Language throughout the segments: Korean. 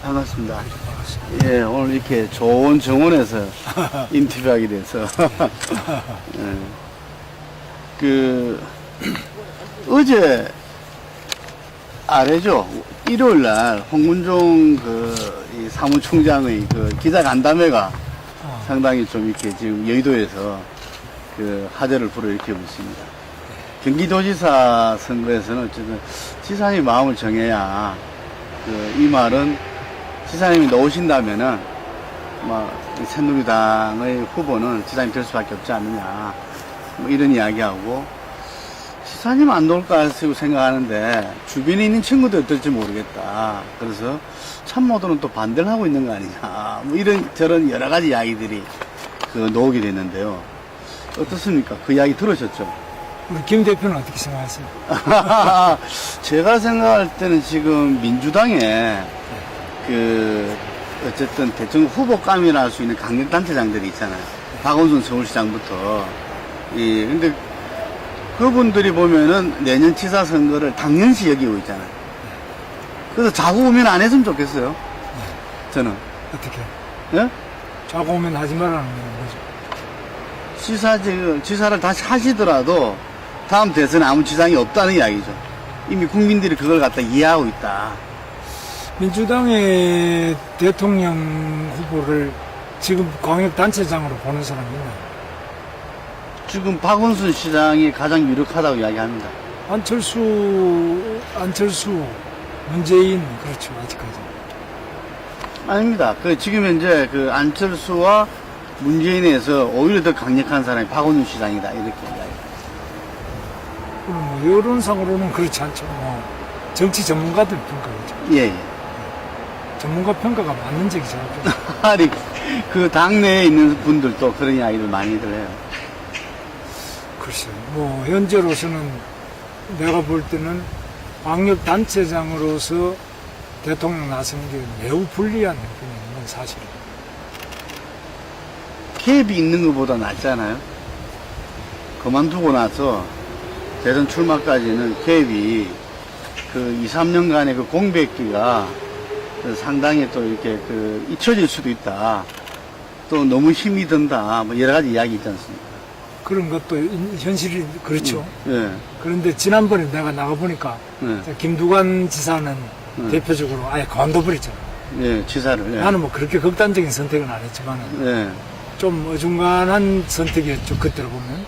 반갑습니다. 예, 오늘 이렇게 좋은 정원에서 인터뷰하게 돼서. 예. 어제 아래죠. 일요일 날 홍문종 이 사무총장의 기자 간담회가 상당히 좀 이렇게 지금 여의도에서 화제를 불어일으키고 있습니다. 경기도지사 선거에서는 어쨌든 지사님이 마음을 정해야 이 말은 지사님이 나오신다면은 새누리당의 후보는 지사님이 될 수밖에 없지 않느냐 이런 이야기하고, 지사님 안 나올까 생각하는데 주변에 있는 친구들 어떨지 모르겠다, 그래서 참모들은 또 반대를 하고 있는 거 아니냐 이런 저런 여러 가지 이야기들이 나오게 됐는데요. 어떻습니까? 그 이야기 들으셨죠? 우리 김 대표는 어떻게 생각하세요? 제가 생각할 때는 지금 민주당에 어쨌든 대통령 후보감이라 할 수 있는 강력단체장들이 있잖아요. 박원순 서울시장부터. 근데 그분들이 보면은 내년 지사 선거를 당연시 여기고 있잖아요. 그래서 자구 우면 안 했으면 좋겠어요. 저는. 어떻게? 예? 자고 오면 하지 말라는 거죠. 지사를 다시 하시더라도 다음 대선에 아무 지장이 없다는 이야기죠. 이미 국민들이 그걸 갖다 이해하고 있다. 민주당의 대통령 후보를 지금 광역단체장으로 보는 사람이 있나요? 지금 박원순 시장이 가장 유력하다고 이야기합니다. 안철수, 문재인, 그렇죠, 아직까지. 아닙니다. 지금 현재 안철수와 문재인에서 오히려 더 강력한 사람이 박원순 시장이다, 이렇게 이야기합니다. 그럼 여론상으로는 그렇지 않죠. 정치 전문가들 평가겠죠. 예. 전문가 평가가 맞는 적이 잘 없죠. 아니, 당내에 있는 분들도 그런 이야기를 많이들 해요. 글쎄요. 현재로서는 내가 볼 때는 광역단체장으로서 대통령 나서는 게 매우 불리한 형편인 건 사실이에요. 캡이 있는 것보다 낫잖아요. 그만두고 나서 대선 출마까지는 캡이 2, 3년간의 공백기가 상당히 또 이렇게 잊혀질 수도 있다. 또 너무 힘이 든다. 여러 가지 이야기 있지 않습니까? 그런 것도 현실이 그렇죠. 예. 그런데 지난번에 내가 나가보니까 김두관 지사는 대표적으로 아예 관둬버렸잖아요. 예, 지사를. 예. 나는 그렇게 극단적인 선택은 안 했지만 예. 좀 어중간한 선택이었죠, 그때로 보면.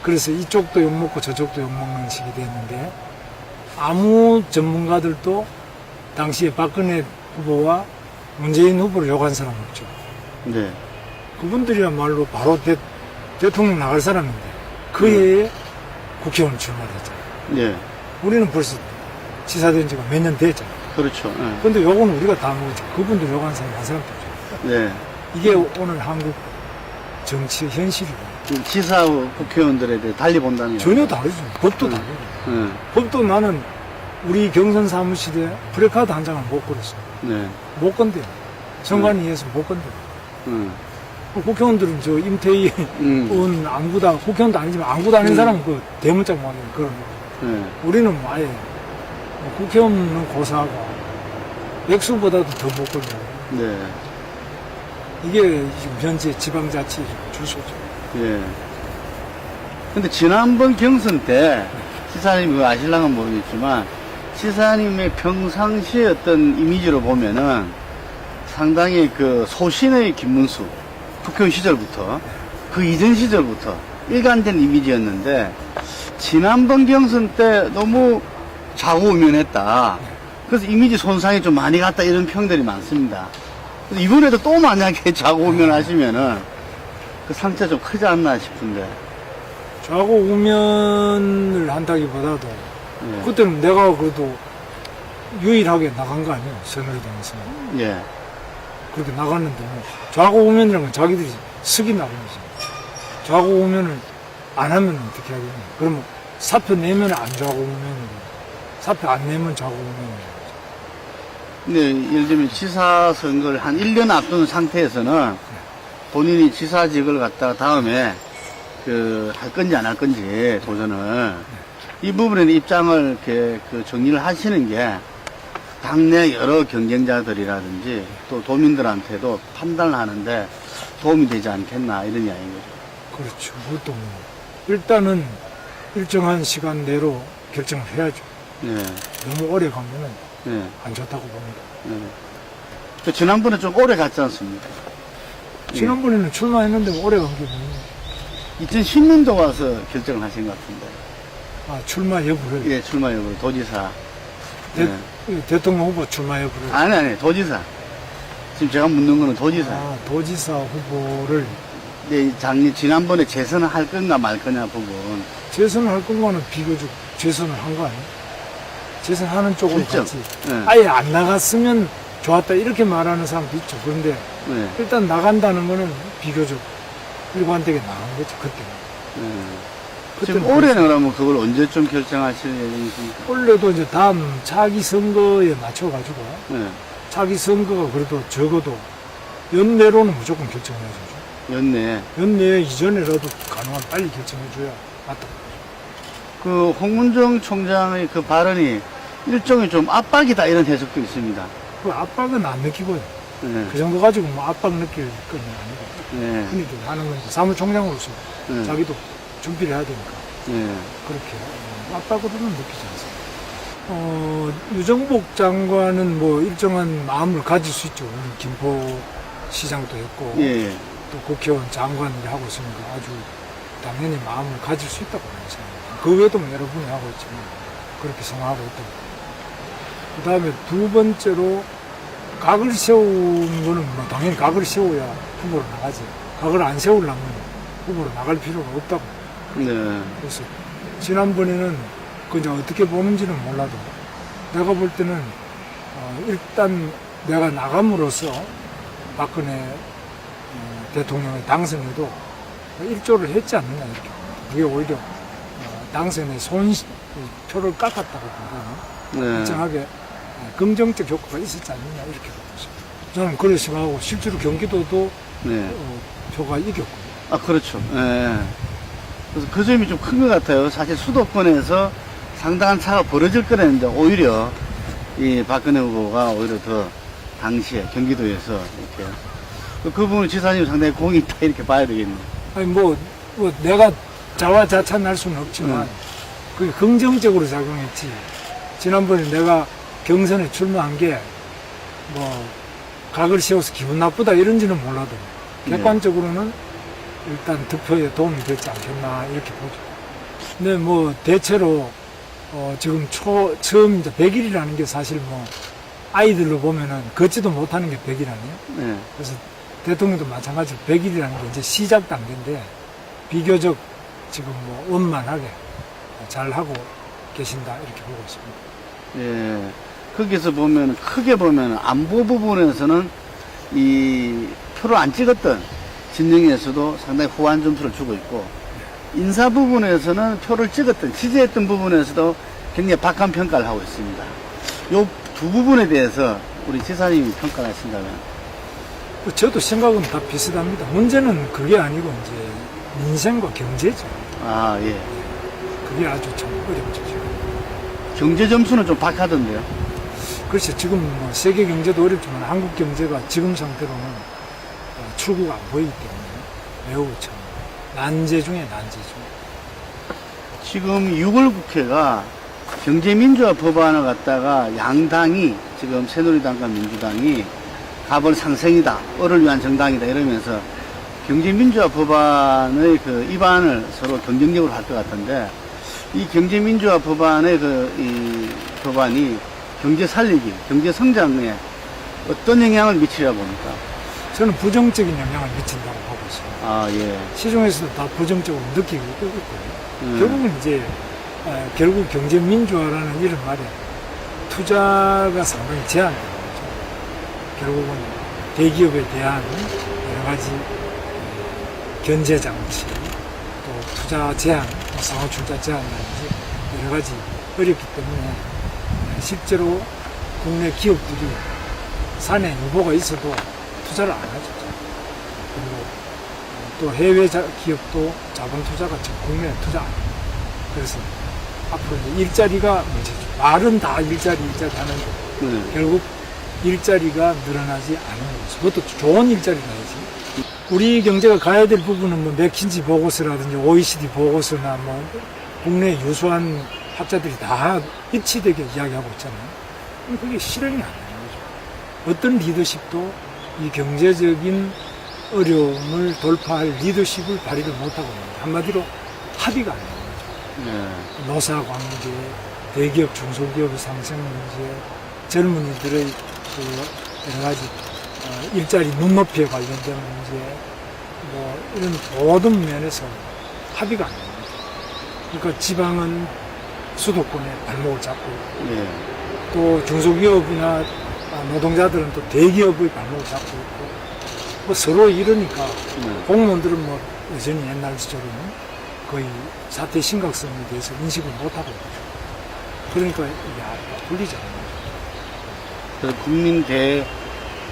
그래서 이쪽도 욕먹고 저쪽도 욕먹는 식이 됐는데, 아무 전문가들도 당시에 박근혜 후보와 문재인 후보를 욕한 사람 없죠. 네. 그분들이야말로 바로 대통령 나갈 사람인데 그 해에 국회의원 출마를 했잖아요. 네. 우리는 벌써 지사된 지가 몇 년 됐잖아요. 그렇죠. 네. 근데 요거는 우리가 다 먹었죠. 그분들 욕한 사람 한 사람도 없죠. 네. 이게 오늘 한국 정치의 현실이고. 지사 국회의원들에 대해 달리 본다는 전혀 다르죠. 법도 다르고. 네. 법도 나는 우리 경선 사무실에 프레카드 한 장을 못 걸었어. 네. 못 건대요. 선관위 의해서 못 건대요. 국회의원들은 임태희 의원 안구다, 국회의원도 아니지만 안구 다니는 사람은 대문짝 맞는 그런 거. 우리는 아예 국회의원은 고사하고 액수보다도 더 못 걸고. 네. 이게 지금 현재 지방자치 주소죠. 예. 근데 지난번 경선 때 시사님이 그거 아실랑은 모르겠지만 시사님의 평상시의 어떤 이미지로 보면은 상당히 소신의 김문수 국회의원 시절부터 그 이전 시절부터 일관된 이미지였는데, 지난번 경선 때 너무 좌우우면했다. 그래서 이미지 손상이 좀 많이 갔다, 이런 평들이 많습니다. 그래서 이번에도 또 만약에 좌우우면하시면은 그 상처 좀 크지 않나 싶은데. 좌우우면을 한다기보다도 그때는 내가 그래도 유일하게 나간 거 아니에요, 새누리당에서. 예. 그렇게 나갔는데 좌우우면이라는 건 자기들이 석이 나는 거죠. 좌우우면을 안 하면 어떻게 하겠냐. 그러면 사표 내면 안 좌우우면이고, 사표 안 내면 좌우우면이고. 근데 예를 들면 지사 선거를 한 1년 앞둔 상태에서는 본인이 지사직을 갖다가 다음에 할 건지 안 할 건지 도전을, 이 부분에 입장을 이렇게 정리를 하시는 게 당내 여러 경쟁자들이라든지 또 도민들한테도 판단을 하는데 도움이 되지 않겠나 이런 이야기인 거죠. 그렇죠. 그것도 뭐 일단은 일정한 시간 내로 결정을 해야죠. 예, 너무 오래 가면은 예, 안 좋다고 봅니다. 예. 그 지난번에 좀 오래 갔지 않습니까? 지난번에는 출마했는데 뭐 오래 간 게 뭐냐. 2010년도 와서 결정을 하신 것 같은데. 아, 출마 여부를. 예, 출마 여부를 도지사. 대통령 후보 출마 여부를. 아니, 도지사. 지금 제가 묻는 거는 도지사. 아, 도지사 후보를 네, 지난번에 재선을 할 건가 말 거냐 부분. 재선을 할 것과는 비교적 재선을 한 거 아니에요? 재선하는 쪽으로 실정. 갔지. 예. 아예 안 나갔으면 좋았다 이렇게 말하는 사람도 있죠. 그런데 예, 일단 나간다는 거는 비교적 일관되게 나간 거죠. 그때는. 예. 지금 그때는 올해는 그러면 그걸 언제쯤 결정하실 예정이십니까? 원래도 이제 다음 차기 선거에 맞춰가지고 예, 차기 선거가 그래도 적어도 연내로는 무조건 결정해야죠. 연내. 연내 이전이라도 가능한 빨리 결정해줘야 맞다. 그 홍문정 총장의 그 발언이 일종의 좀 압박이다 이런 해석도 있습니다. 그 압박은 안 느끼고요. 예, 그 정도 가지고 뭐 압박 느낄 건 아니고. 예, 흔히들 하는 건 사무총장으로서 예, 자기도 준비를 해야 되니까 예, 그렇게 압박으로는 느끼지 않습니다. 유정복 장관은 뭐 일정한 마음을 가질 수 있죠. 우리 김포시장도 했고 예, 또 국회의원 장관을 하고 있으니까 아주 당연히 마음을 가질 수 있다고 생각합니다. 그 외에도 뭐 여러분이 하고 있지만 그렇게 생각하고 있다고. 그 다음에 두 번째로 각을 세우는 거는 뭐 당연히 각을 세워야 후보로 나가지. 각을 안 세우려면 후보로 나갈 필요가 없다고. 네, 그래서 지난번에는 그 이제 어떻게 보는지는 몰라도 내가 볼 때는 일단 내가 나감으로써 박근혜 대통령의 당선에도 일조를 했지 않느냐 이렇게. 그게 오히려 당선의 표를 깎았다고 보다는 네, 일정하게 긍정적 효과가 있었지 않느냐 이렇게 보고 있습니다. 저는 그렇게 생각하고 실제로 경기도도 네. 표가 이겼고요. 아, 그렇죠. 예. 그래서 그 점이 좀 큰 것 같아요. 사실 수도권에서 상당한 차가 벌어질 거랬는데 오히려 이 박근혜 후보가 오히려 더 당시에 경기도에서 이렇게 그 부분을 지사님 상당히 공이 있다 이렇게 봐야 되겠네요. 아니 뭐 내가 자화자찬할 수는 없지만 그게 긍정적으로 작용했지. 지난번에 내가 경선에 출마한 게 뭐 각을 세워서 기분 나쁘다 이런지는 몰라도 네. 객관적으로는 일단 득표에 도움이 되지 않겠나 이렇게 보죠. 근데 뭐 대체로 지금 처음 이제 100일이라는 게 사실 뭐 아이들로 보면은 걷지도 못하는 게 100일 아니에요? 네. 그래서 대통령도 마찬가지로 100일이라는 게 이제 시작 단계인데 비교적 지금 뭐 원만하게 잘 하고 계신다 이렇게 보고 있습니다. 예. 거기서 보면, 크게 보면, 안보 부분에서는 이 표를 안 찍었던 진영에서도 상당히 후한 점수를 주고 있고, 인사 부분에서는 표를 찍었던, 지지했던 부분에서도 굉장히 박한 평가를 하고 있습니다. 요 두 부분에 대해서 우리 지사님이 평가를 하신다면? 저도 생각은 다 비슷합니다. 문제는 그게 아니고 이제 민생과 경제죠. 아, 예. 그게 아주 참 어렵죠. 지금. 경제 점수는 좀 박하던데요. 글쎄 지금 뭐 세계 경제도 어렵지만 한국 경제가 지금 상태로는 출구가 안 보이기 때문에 매우 참 난제 중에 난제 중. 지금 6월 국회가 경제민주화 법안을 갖다가 양당이 지금 새누리당과 민주당이 가벌 상생이다, 을을 위한 정당이다 이러면서 경제민주화 법안의 그 입안을 서로 경쟁력으로 할 것 같은데 이 경제민주화 법안의 이 법안이 경제 살리기, 경제 성장에 어떤 영향을 미치려 봅니까? 저는 부정적인 영향을 미친다고 보고 있습니다. 아, 예. 시중에서도 다 부정적으로 느끼고 있고요. 결국은 이제 결국 경제 민주화라는 이런 말에 투자가 상당히 제한되는 거죠. 결국은 대기업에 대한 여러 가지 견제 장치, 또 투자 제한, 상호 출자 제한이라든지 여러 가지 어렵기 때문에 실제로 국내 기업들이 사내 유보가 있어도 투자를 안 하죠. 그리고 또 해외 기업도 자본 투자가 국내에 투자 안 해요. 그래서 앞으로 이제 일자리가 문제죠. 말은 다 일자리 하는데 결국 일자리가 늘어나지 않는 거죠. 그것도 좋은 일자리가 야지. 우리 경제가 가야 될 부분은 뭐 맥킨지 보고서라든지 OECD 보고서나 뭐 국내 유수한 학자들이 다 일치되게 이야기하고 있잖아요. 근데 그게 실현이 안 되는 거죠. 어떤 리더십도 이 경제적인 어려움을 돌파할 리더십을 발휘를 못하고 있는 거죠. 한마디로 합의가 안 되는 거죠. 노사 관계, 대기업, 중소기업의 상생 문제, 젊은이들의 그 여러 가지 일자리 눈높이에 관련된 문제, 뭐 이런 모든 면에서 합의가 안 됩니다. 그러니까 지방은 수도권에 발목을 잡고 있고, 또 중소기업이나 노동자들은 또 대기업의 발목을 잡고 있고, 뭐 서로 이러니까 공무원들은 뭐 여전히 옛날처럼 거의 사태 심각성에 대해서 인식을 못하고 있죠. 그러니까 이게 풀리지 않는 거죠. 국민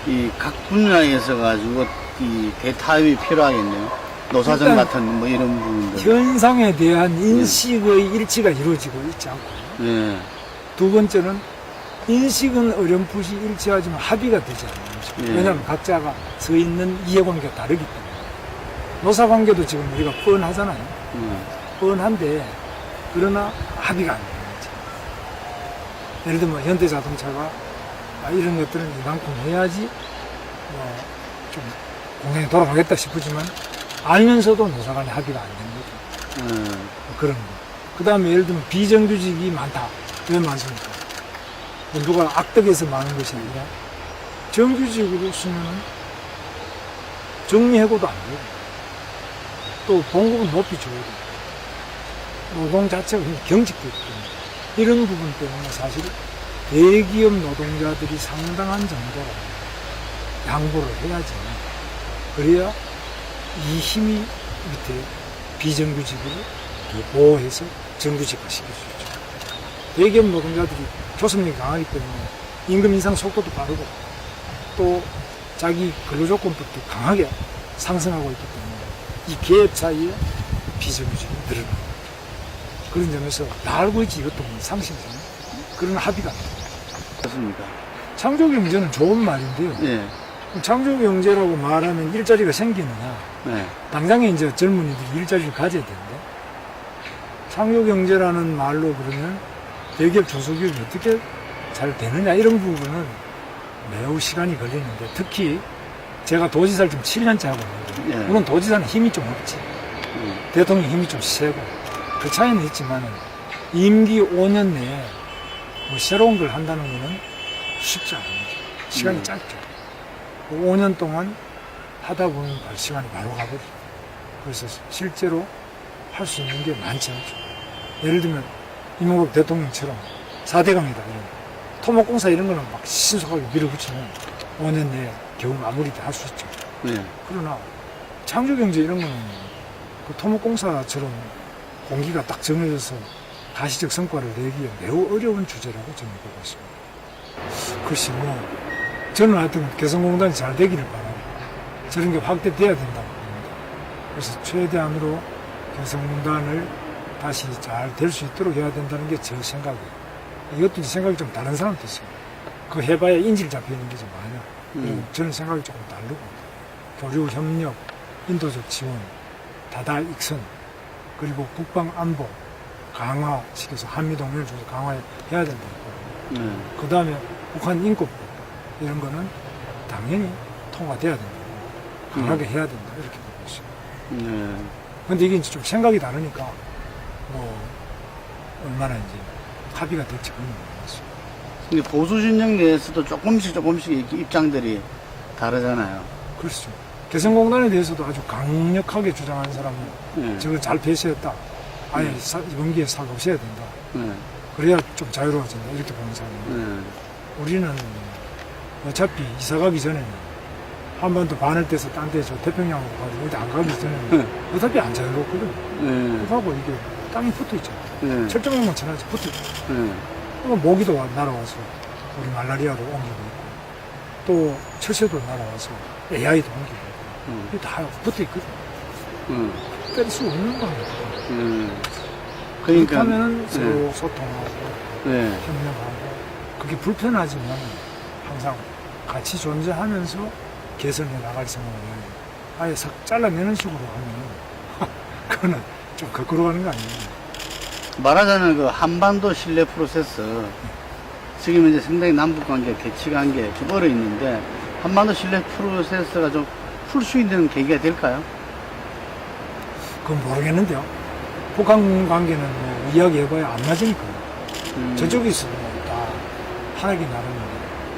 이 각 분야에서 가지고 이 대타협이 필요하겠네요. 노사정 일단 같은 뭐 이런 부분들. 현상에 대한 인식의 일치가 이루어지고 있지 않고, 두 번째는 인식은 어렴풋이 일치하지만 합의가 되지 않는 거죠. 왜냐하면 각자가 서 있는 이해관계가 다르기 때문에. 노사관계도 지금 우리가 뻔하잖아요. 뻔한데 그러나 합의가 안 되는 거죠. 예를 들면 현대자동차가 이런 것들은 이만큼 해야지 뭐 좀 공장에 돌아가겠다 싶지만 알면서도 노사 간에 합의가 안 되는 거죠. 그런 거. 그 다음에 예를 들면 비정규직이 많다. 왜 많습니까? 누가 악덕해서 많은 것이 아니라 정규직으로 쓰면은 정리해고도 안 되고 또 봉급은 높이 줘야 되고 노동 자체가 경직되기 때문에 이런 부분 때문에 사실 대기업 노동자들이 상당한 정도로 양보를 해야지. 그래야 이 힘이 밑에 비정규직을 보호해서 정규직화 시킬 수 있죠. 대기업 노동자들이 교섭력이 강하기 때문에 임금 인상 속도도 빠르고 또 자기 근로조건법도 강하게 상승하고 있기 때문에 이 계획 사이에 비정규직이 늘어나는 거죠. 그런 점에서 다 알고 있지 이것도 상식이잖아요. 그런 합의가 안 됩니다. 그렇습니까? 창조경제는 좋은 말인데요. 창조경제라고 말하면 일자리가 생기느냐. 당장에 이제 젊은이들이 일자리를 가져야 되는데 창조경제라는 말로 그러면 대기업, 중소기업이 어떻게 잘 되느냐 이런 부분은 매우 시간이 걸리는데 특히 제가 도지사를 지금 7년째 하고 있는데 물론 도지사는 힘이 좀 없지. 대통령 힘이 좀 세고 그 차이는 있지만은 임기 5년 내에 뭐 새로운 걸 한다는 거는 쉽지 않은 거죠. 시간이 짧죠. 5년 동안 하다 보면 시간이 바로 가버리죠. 그래서 실제로 할 수 있는 게 많지 않죠. 예를 들면 이명박 대통령처럼 4대강이다 이런 토목공사 이런 거는 막 신속하게 밀어붙이면 5년 내에 겨우 마무리도 할 수 있죠. 그러나 창조경제 이런 거는 그 토목공사처럼 공기가 딱 정해져서 가시적 성과를 내기에 매우 어려운 주제라고 저는 보고 있습니다. 글쎄 뭐 저는 하여튼 개성공단이 잘 되기를 바라고 저런 게 확대돼야 된다고 봅니다. 그래서 최대한으로 개성공단을 다시 잘 될 수 있도록 해야 된다는 게 제 생각이에요. 이것도 이제 생각이 좀 다른 사람도 있어요. 그 해봐야 인질 잡히는 게 좀 많아요. 저는 생각이 조금 다르고 교류 협력, 인도적 지원, 다다 익선, 그리고 국방 안보 강화시켜서 한미동맹을 좀 강화해야 된다고 보고 그 다음에 북한 인권법 이런 거는 당연히 통과돼야 된다. 강하게 해야 된다. 이렇게 보고 있어요. 근데 이게 이제 좀 생각이 다르니까 뭐 얼마나 이제 합의가 될지 그건 모르겠어요. 근데 보수 진영 내에서도 조금씩 이렇게 입장들이 다르잖아요. 그렇죠. 개성공단에 대해서도 아주 강력하게 주장하는 사람은 저걸 잘 폐쇄했다. 아예 이번 기회에 사고 없애야 된다. 그래야 좀 자유로워진다. 이렇게 보는 사람은. 우리는 어차피 이사 가기 전에는 한반도 반을 떼서 딴 데 저 태평양으로 가지고 어디 안 가기 전에는 어차피 안 자유롭거든. 그거하고 이게 땅이 붙어 있잖아. 철조망만 쳐놔야지 붙어 있잖아. 그럼 모기도 날아와서 우리 말라리아도 옮기고 있고 또 철새도 날아와서 AI도 옮기고 있고 이게 다 붙어 있거든. 뺄 수 없는 겁니다. 그러니까 그렇다면 서로 소통하고 협력하고 그게 불편하지만 항상 같이 존재하면서 개선해 나갈 생각을 해요. 아예 싹 잘라내는 식으로 하면 그거는 좀 거꾸로 가는 거 아니에요. 말하자면 그 한반도 신뢰 프로세스, 지금 이제 상당히 남북 관계, 대치 관계 좀 얼어 있는데 한반도 신뢰 프로세스가 좀 풀 수 있는 계기가 될까요? 그건 모르겠는데요. 북한 관계는 뭐 이야기해봐야 안 맞으니까. 저쪽에 있어도 다 하나기 나름인데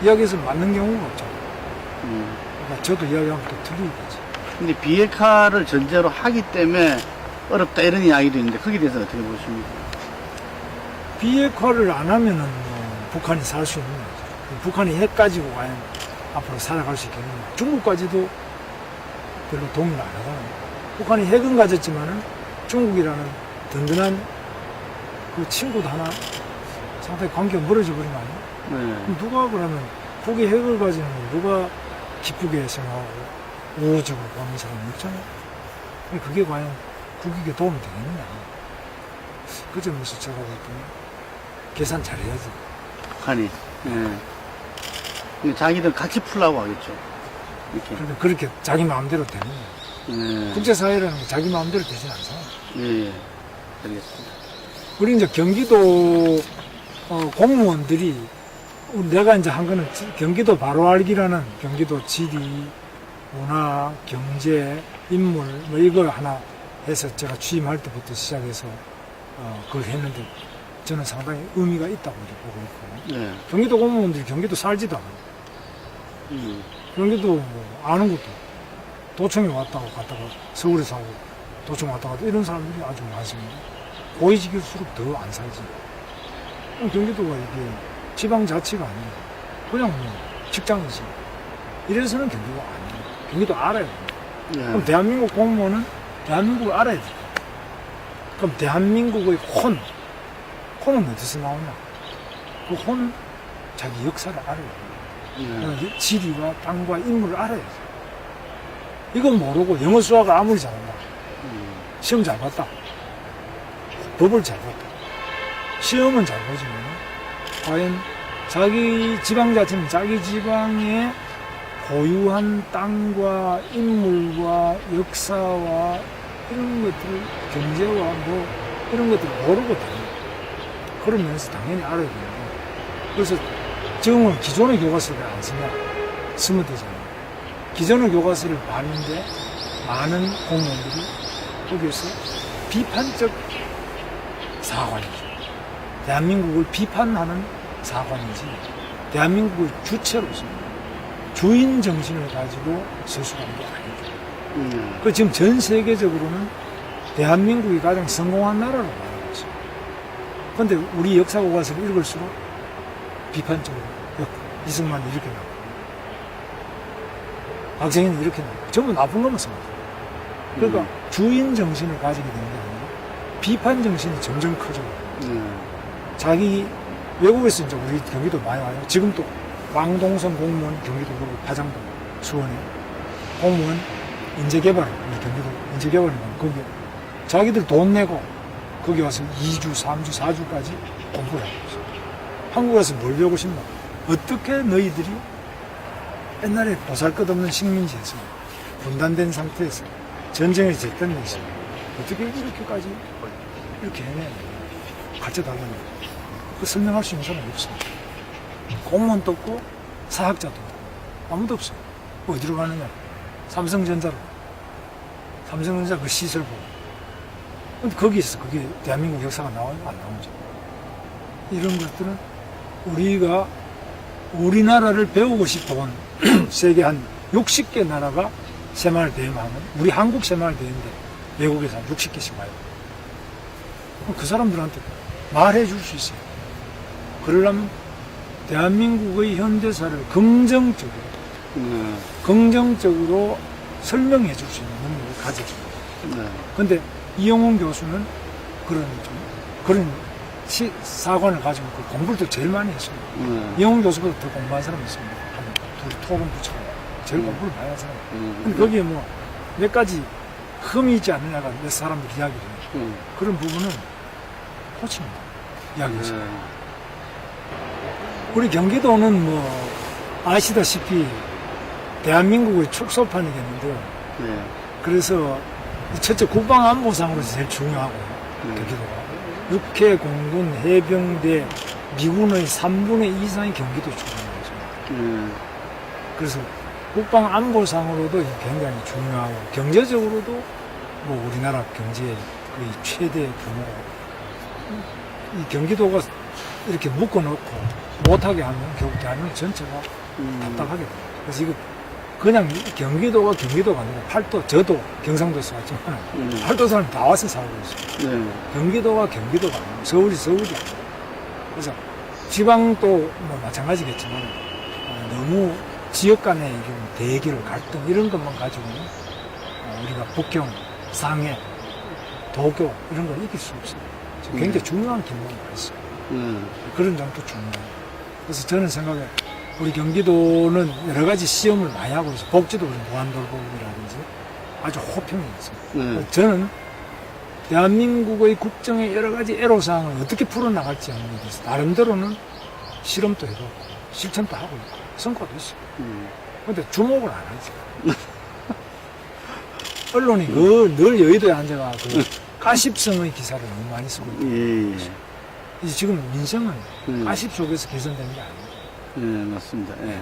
이야기해서 맞는 경우가 없죠. 그러니까 저도 이야기하면 또 틀리겠지. 근데 비핵화를 전제로 하기 때문에 어렵다 이런 이야기도 있는데 거기에 대해서 어떻게 보십니까? 비핵화를 안 하면은 뭐 북한이 살 수 있는 거죠. 북한이 핵 가지고 과연 앞으로 살아갈 수 있겠느냐. 중국까지도 별로 동의를 안 하잖아요. 북한이 핵은 가졌지만은 중국이라는 든든한 그 친구도 하나 상당히 관계가 멀어져 버린 거 아니에요? 네. 그럼 누가 그러면 북이 핵을 가지는 걸 누가 기쁘게 생각하고 우호적으로 보는 사람이 없잖아요. 그게 과연 국익에 도움이 되겠느냐. 그 점에서 제가 볼 때는 계산 잘해야지. 북한이. 예. 자기들 같이 풀라고 하겠죠. 이렇게. 그런데 그렇게 자기 마음대로 되는 거예요. 예. 국제사회라는 게 자기 마음대로 되진 않잖아요. 예. 알겠습니다. 우리 이제 경기도 공무원들이 내가 이제 한 거는 경기도 바로 알기라는 경기도 지리, 문화, 경제, 인물 뭐 이걸 하나 해서 제가 취임할 때부터 시작해서 그걸 했는데 저는 상당히 의미가 있다고 이제 보고 있고 예. 경기도 공무원들이 경기도 살지도 않아요. 경기도 뭐 아는 것도 도청에 왔다고 갔다가 서울에 사고 도청 왔다가 이런 사람들이 아주 많습니다. 고위직일수록 더 안 살지. 경기도가 이게 지방자치가 아니에요. 그냥 뭐 직장이지. 이래서는 경기도가 아니에요. 경기도 알아야 돼요. 예. 그럼 대한민국 공무원은 대한민국을 알아야 돼요. 그럼 대한민국의 혼은 어디서 나오냐? 그 혼은 자기 역사를 알아야 돼요. 예. 지리와 땅과 인물을 알아야 돼요. 이건 모르고 영어 수학을 아무리 잘한다. 시험 잘 봤다. 법을 잘 봤다. 시험은 잘 보지만 과연 자기 지방자치는 자기 지방에 고유한 땅과 인물과 역사와 이런 것들을 경제와 뭐 이런 것들을 모르거든요. 그러면서 당연히 알아야 돼요. 그래서 지금은 기존의 교과서를 안 쓰면 되잖아요. 기존의 교과서를 봤는데 많은 공무원들이 거기에서 비판적 사관이죠. 대한민국을 비판하는 사관이지 대한민국의 주체로서 주인 정신을 가지고 서술한 게 아니죠. 그 지금 전 세계적으로는 대한민국이 가장 성공한 나라로 말하고 있어요. 그런데 우리 역사 교과서를 읽을수록 비판적으로 이승만이 이렇게 나오고 박정희는 이렇게 나오고 전부 나쁜 것만 씁니다. 그러니까 주인 정신을 가지게 되는 게 아니라 비판 정신이 점점 커져요. 자기 외국에서 이제 우리 경기도 많이 와요. 지금 또 왕동선 공무원 경기도 그리고 파장도 수원에 공무원 인재개발 우리 경기도 인재개발이면 거기 자기들 돈 내고 거기 와서 2주, 3주, 4주까지 공부를 하고 있어요. 한국에 와서 뭘 배우고 싶나? 어떻게 너희들이 옛날에 보살것없는 식민지에서 분단된 상태에서 전쟁을 제때는 데서 어떻게 이렇게까지 이렇게 해내? 가르쳐달라는 거예요. 그 설명할 수 있는 사람이 없어요. 공무원도 없고 사학자도 없고 아무도 없어요. 어디로 가느냐? 삼성전자로. 삼성전자 그 시설 보고. 근데 거기에서 그게 대한민국 역사가 나와요? 안 나오죠. 이런 것들은 우리가 우리나라를 배우고 싶어온 세계 한 60개 나라가 새마을대회하면 우리 한국 새마을대회인데 외국에서 한 60개씩 와요. 그럼 그 사람들한테 말해 줄 수 있어요. 그러려면 대한민국의 현대사를 긍정적으로 설명해 줄 수 있는 능력을 가져야 됩니다. 근데 이영훈 교수는 그런 사관을 가지고 그 공부를 또 제일 많이 했어요. 이영훈 교수보다 더 공부한 사람이 있습니다. 둘이 토론 붙이고 제일 공부를 많이 한 사람. 근데 거기에 뭐 몇 가지 흠이 있지 않느냐가 몇 사람들 이야기를 해요. 그런 부분은 고칩니다. 이야기에서. 우리 경기도는 뭐 아시다시피 대한민국의 축소판이겠는데요. 네. 그래서 첫째 국방안보상으로 제일 중요하고 경기도가 육해, 공군, 해병대, 미군의 3분의 2 이상이 경기도 출신이죠. 그래서 국방안보상으로도 굉장히 중요하고 경제적으로도 뭐 우리나라 경제의 거의 최대 규모고 이 경기도가 이렇게 묶어놓고 못하게 하면 결국 대한민국 전체가 답답하게 돼요. 그래서 이거 그냥 경기도가 아니고 팔도, 저도 경상도에서 왔지만 팔도 사람 다 와서 살고 있어요. 네. 경기도가 아니고 서울이 아니고. 그래서 지방도 뭐 마찬가지겠지만 너무 지역 간의 대결, 갈등 이런 것만 가지고는 우리가 북경, 상해, 도교 이런 걸 이길 수 없어요. 굉장히 중요한 기능이 있어요. 그런 점도 중요해요. 그래서 저는 생각에 우리 경기도는 여러 가지 시험을 많이 하고 있어요. 복지도 그런 무한돌봄이라든지 아주 호평이 있습니다. 저는 대한민국의 국정의 여러 가지 애로사항을 어떻게 풀어나갈지 하는 것에 대해서 나름대로는 실험도 해보고 실천도 하고 있고 성과도 있어요. 근데 주목을 안 하죠. 언론이 늘 여의도에 앉아가 가십성의 기사를 너무 많이 쓰고 있고 이제 지금 민생은 가십 속에서 개선되는 게 아니에요. 네, 맞습니다. 예.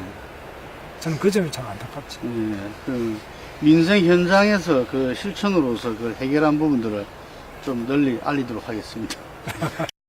저는 그 점이 참 안타깝죠. 예. 그 민생 현장에서 그 실천으로서 그 해결한 부분들을 좀 널리 알리도록 하겠습니다.